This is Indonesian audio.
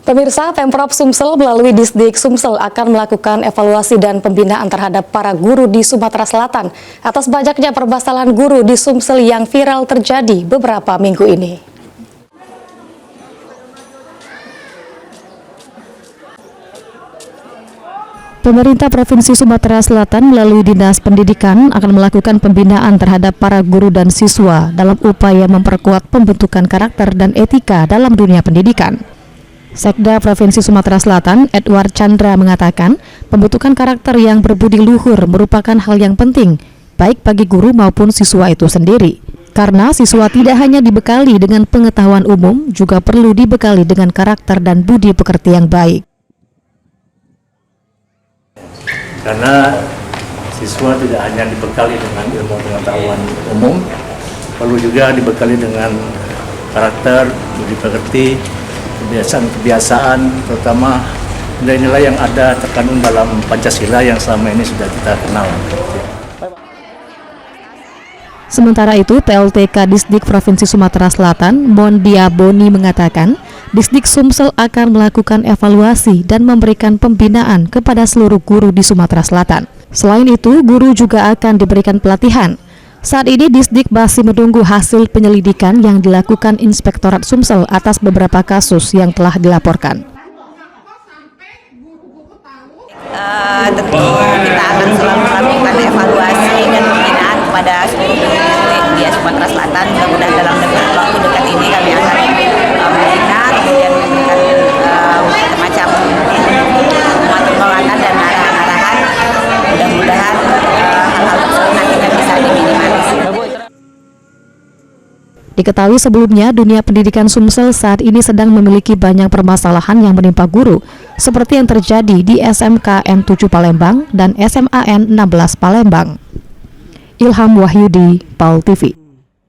Pemirsa, Pemprov Sumsel melalui Disdik Sumsel akan melakukan evaluasi dan pembinaan terhadap para guru di Sumatera Selatan atas banyaknya permasalahan guru di Sumsel yang viral terjadi beberapa minggu ini. Pemerintah Provinsi Sumatera Selatan melalui Dinas Pendidikan akan melakukan pembinaan terhadap para guru dan siswa dalam upaya memperkuat pembentukan karakter dan etika dalam dunia pendidikan. Sekda Provinsi Sumatera Selatan, Edward Chandra mengatakan, pembentukan karakter yang berbudi luhur merupakan hal yang penting, baik bagi guru maupun siswa itu sendiri. Karena siswa tidak hanya dibekali dengan pengetahuan umum, juga perlu dibekali dengan karakter dan budi pekerti yang baik. Karena siswa tidak hanya dibekali dengan ilmu pengetahuan umum, perlu juga dibekali dengan karakter, budi pekerti, kebiasaan, terutama nilai-nilai yang ada terkandung dalam Pancasila yang selama ini sudah kita kenal. Sementara itu, PLTK Disdik Provinsi Sumatera Selatan, Mondia Boni mengatakan, Disdik Sumsel akan melakukan evaluasi dan memberikan pembinaan kepada seluruh guru di Sumatera Selatan. Selain itu, guru juga akan diberikan pelatihan. Saat ini Disdik masih menunggu hasil penyelidikan yang dilakukan Inspektorat Sumsel atas beberapa kasus yang telah dilaporkan. Tentu kita akan selalu melakukan evaluasi dan pembinaan kepada seluruh guru di Sumatera Selatan. Mudah-mudahan dalam waktu dekat ini kami akan membina, kemudian memberikan macam penguatan dan arahan-arahan. Mudah-mudahan hal-hal tersebut nantinya bisa diminimalisir. Diketahui sebelumnya, dunia pendidikan Sumsel saat ini sedang memiliki banyak permasalahan yang menimpa guru, seperti yang terjadi di SMKN 7 Palembang dan SMAN 16 Palembang. Ilham Wahyudi, PAL TV.